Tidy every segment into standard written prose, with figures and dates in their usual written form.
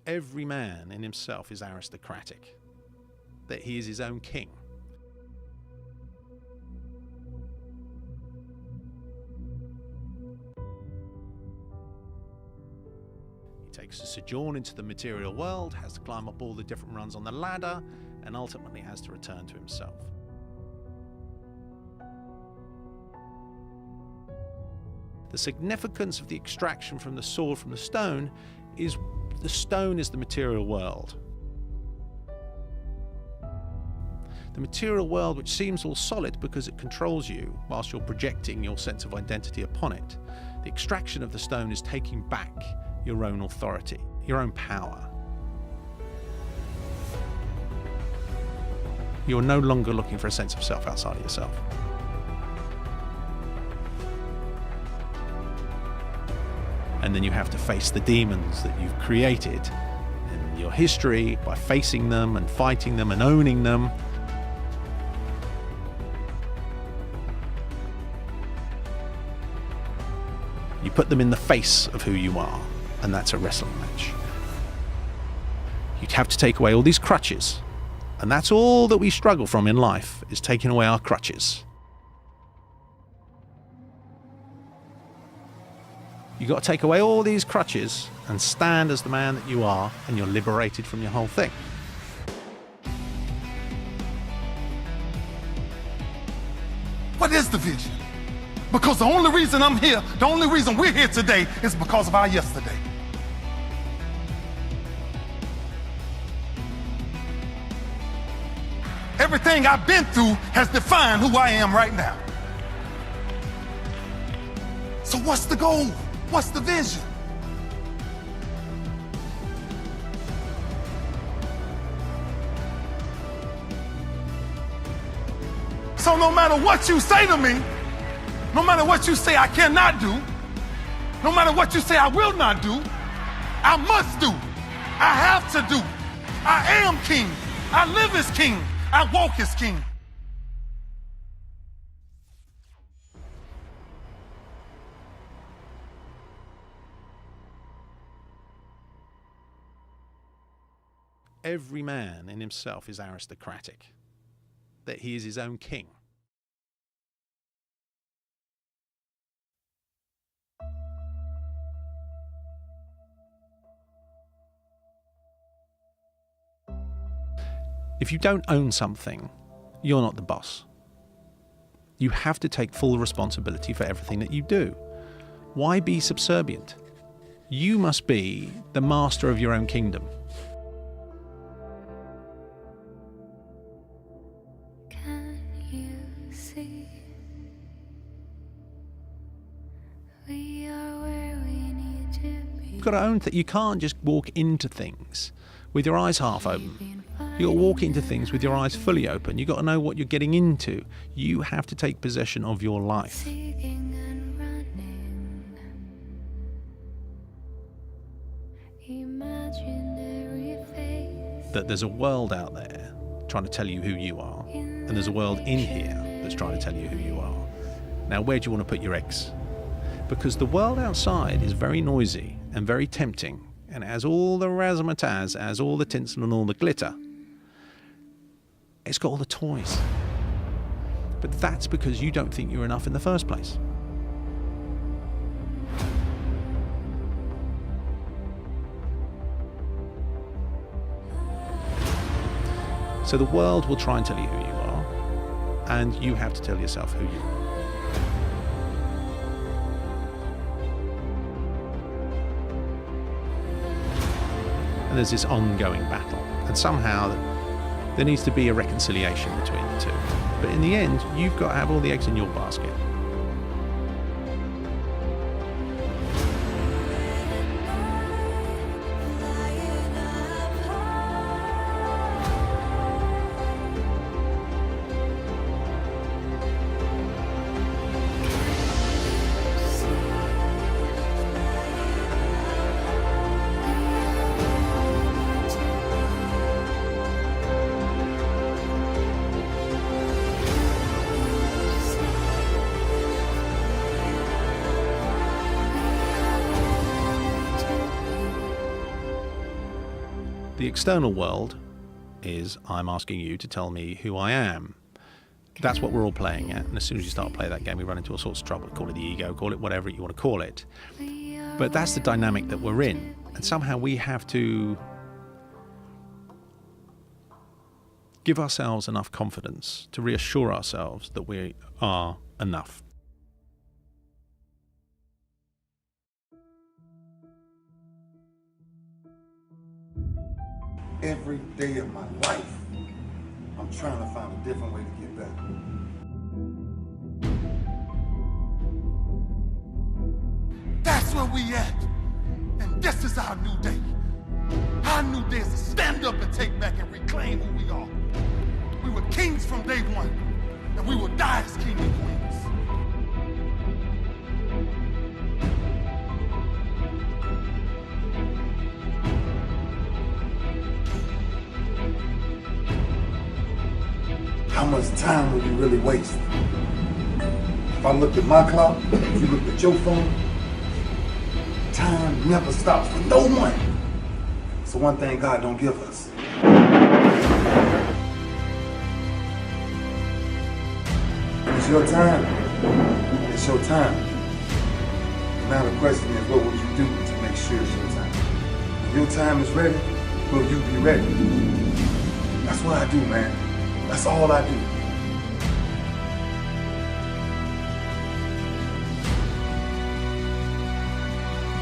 Every man in himself is aristocratic, that he is his own king. He takes a sojourn into the material world, has to climb up all the different rungs on the ladder, and ultimately has to return to himself. The significance of the extraction from the sword from the stone is the stone is the material world. The material world, which seems all solid because it controls you whilst you're projecting your sense of identity upon it. The extraction of the stone is taking back your own authority, your own power. You're no longer looking for a sense of self outside of yourself. And then you have to face the demons that you've created in your history by facing them and fighting them and owning them. You put them in the face of who you are, and that's a wrestling match. You have to take away all these crutches, and that's all that we struggle from in life, is taking away our crutches. You've got to take away all these crutches and stand as the man that you are, and you're liberated from your whole thing. What is the vision? Because the only reason I'm here, the only reason we're here today is because of our yesterday. Everything I've been through has defined who I am right now. So what's the goal? What's the vision? So no matter what you say to me, no matter what you say I cannot do, no matter what you say I will not do, I must do. I have to do. I am king. I live as king. I walk as king. Every man in himself is aristocratic, that he is his own king. If you don't own something, you're not the boss. You have to take full responsibility for everything that you do. Why be subservient? You must be the master of your own kingdom. Can you see? We are where we need to be. You've got to own that you can't just walk into things with your eyes half open. You've got to walk into things with your eyes fully open. You've got to know what you're getting into. You have to take possession of your life. Seeking and running. Imaginary face. That there's a world out there trying to tell you who you are, and there's a world in here that's trying to tell you who you are. Now, where do you want to put your eggs? Because the world outside is very noisy and very tempting, and it has all the razzmatazz, has all the tinsel and all the glitter. It's got all the toys. But that's because you don't think you're enough in the first place. So the world will try and tell you who you are, and you have to tell yourself who you are. And there's this ongoing battle, and somehow there needs to be a reconciliation between the two. But in the end, you've got to have all the eggs in your basket. The external world is I'm asking you to tell me who I am. That's what we're all playing at. And as soon as you start playing that game, we run into all sorts of trouble. Call it the ego, call it whatever you want to call it. But that's the dynamic that we're in. And somehow we have to give ourselves enough confidence to reassure ourselves that we are enough. Every day of my life, I'm trying to find a different way to get better. That's where we at. And this is our new day. Our new day is to stand up and take back and reclaim who we are. We were kings from day one, and we will die as king and queens. How much time will you really waste? If I looked at my clock, if you looked at your phone, time never stops for no one. So one thing God don't give us. It's your time. It's your time. Now the question is, what will you do to make sure it's your time? When your time is ready, will you be ready? That's what I do, man. That's all I do.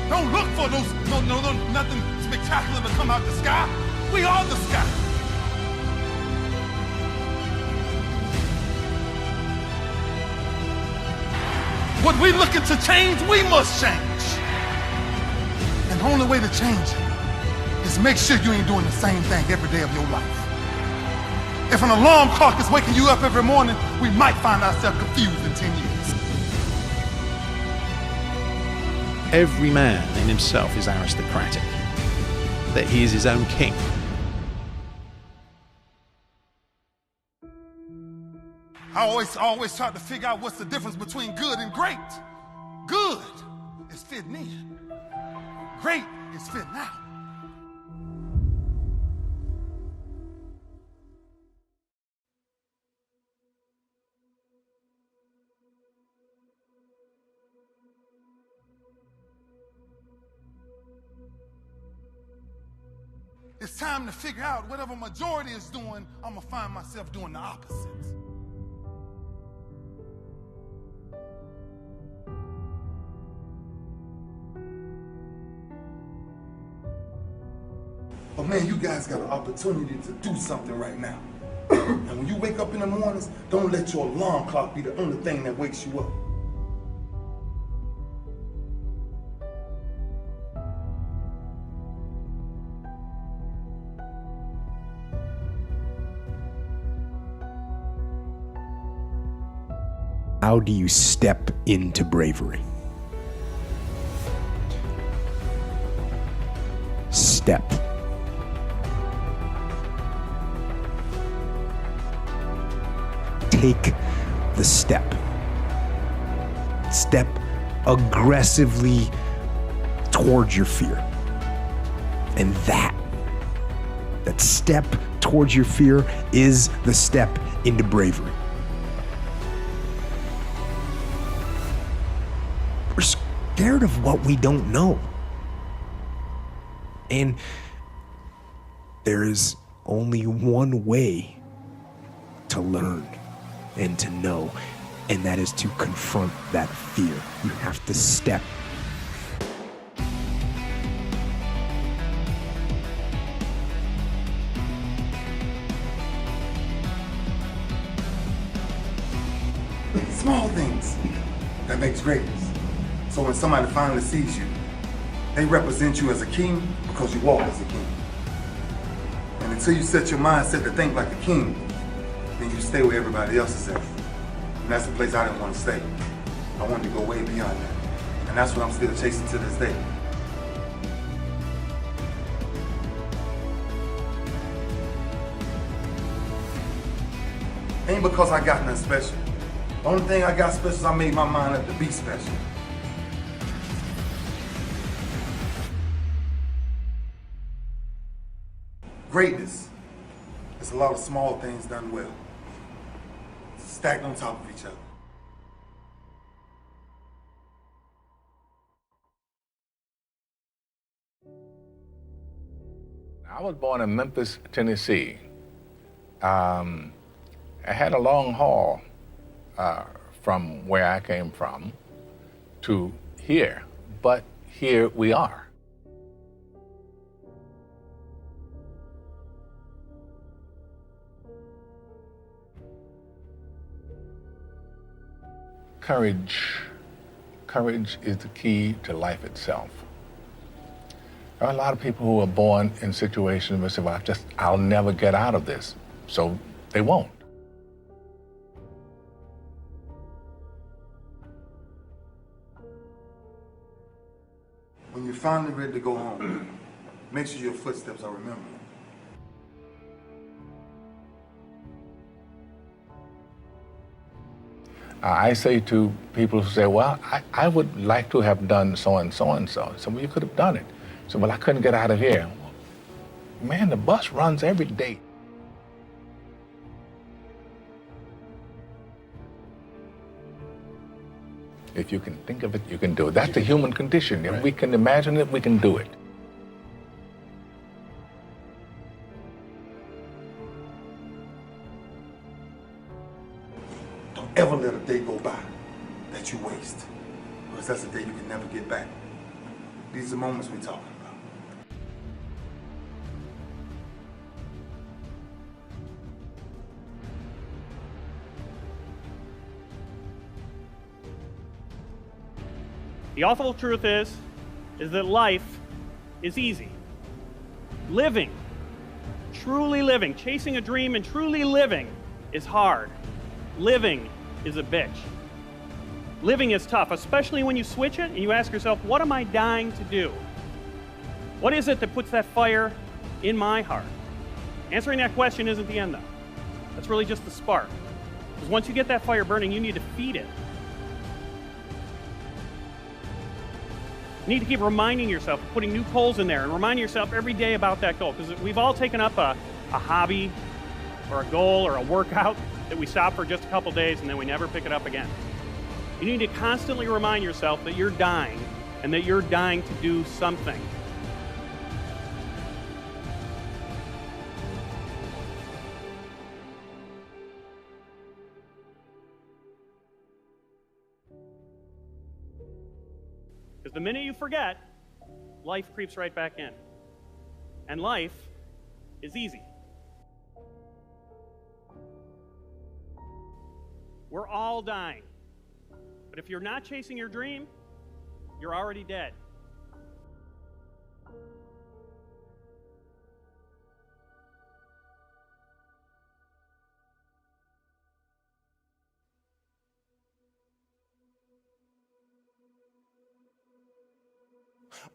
Don't look for nothing spectacular to come out the sky. We are the sky. What we looking to change, we must change. And the only way to change it is make sure you ain't doing the same thing every day of your life. If an alarm clock is waking you up every morning, we might find ourselves confused in 10 years. Every man in himself is aristocratic, that he is his own king. I always try to figure out what's the difference between good and great. Good is fitting in. Great is fitting out. It's time to figure out whatever majority is doing, I'm gonna find myself doing the opposite. But man, you guys got an opportunity to do something right now. And when you wake up in the mornings, don't let your alarm clock be the only thing that wakes you up. How do you step into bravery? Step. Take the step. Step aggressively towards your fear. And that step towards your fear is the step into bravery. We're scared of what we don't know. And there is only one way to learn and to know, and that is to confront that fear. You have to step. Small things that makes greatness. So when somebody finally sees you, they represent you as a king because you walk as a king. And until you set your mindset to think like a king, then you stay where everybody else is at. And that's the place I didn't want to stay. I wanted to go way beyond that. And that's what I'm still chasing to this day. Ain't because I got nothing special. The only thing I got special is I made my mind up to be special. Greatness is a lot of small things done well, stacked on top of each other. I was born in Memphis, Tennessee. I had a long haul from where I came from to here, but here we are. Courage. Courage is the key to life itself. There are a lot of people who are born in situations where they say, well, I'll never get out of this. So they won't. When you're finally ready to go home, make sure your footsteps are remembered. I say to people who say, well, I would like to have done so and so and so. So, well, you could have done it. So, well, I couldn't get out of here. Man, the bus runs every day. If you can think of it, you can do it. That's the human condition. If we can imagine it, we can do it. Don't ever let a day go by that you waste, because that's a day you can never get back. These are moments we're talking about. The awful truth is that life is easy. Living, truly living, chasing a dream and truly living is hard. Living is a bitch. Living is tough, especially when you switch it and you ask yourself, what am I dying to do? What is it that puts that fire in my heart? Answering that question isn't the end, though. That's really just the spark. Because once you get that fire burning, you need to feed it. You need to keep reminding yourself, putting new coals in there, and reminding yourself every day about that goal. Because we've all taken up a hobby or a goal or a workout that we stop for just a couple days and then we never pick it up again. You need to constantly remind yourself that you're dying and that you're dying to do something. Because the minute you forget, life creeps right back in. And life is easy. We're all dying. But if you're not chasing your dream, you're already dead.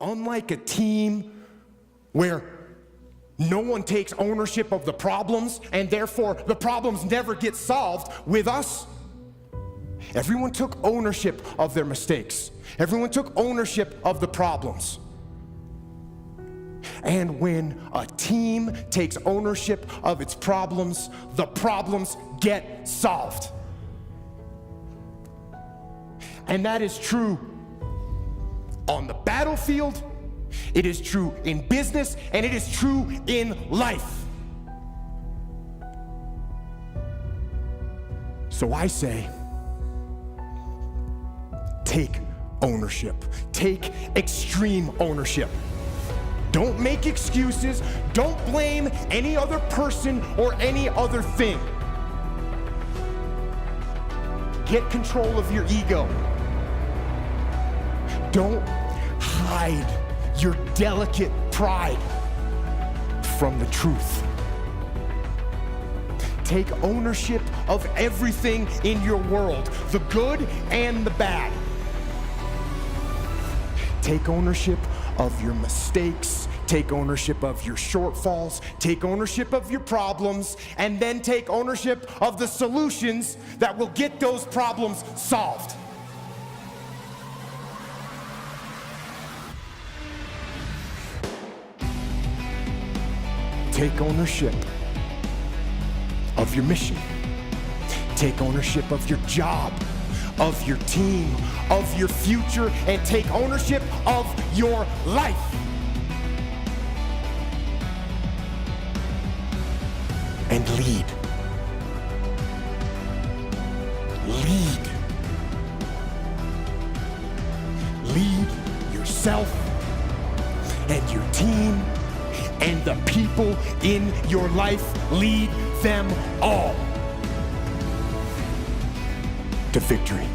Unlike a team where no one takes ownership of the problems and therefore the problems never get solved, with us, everyone took ownership of their mistakes. Everyone took ownership of the problems. And when a team takes ownership of its problems, the problems get solved. And that is true on the battlefield, it is true in business, and it is true in life. So I say, take ownership. Take extreme ownership. Don't make excuses. Don't blame any other person or any other thing. Get control of your ego. Don't hide your delicate pride from the truth. Take ownership of everything in your world, the good and the bad. Take ownership of your mistakes, take ownership of your shortfalls, take ownership of your problems, and then take ownership of the solutions that will get those problems solved. Take ownership of your mission. Take ownership of your job, of your team, of your future, and take ownership of your life. And lead. Lead. Lead yourself and your team and the people in your life. Lead them all to victory.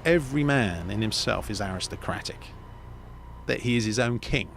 Every man in himself is aristocratic, that he is his own king.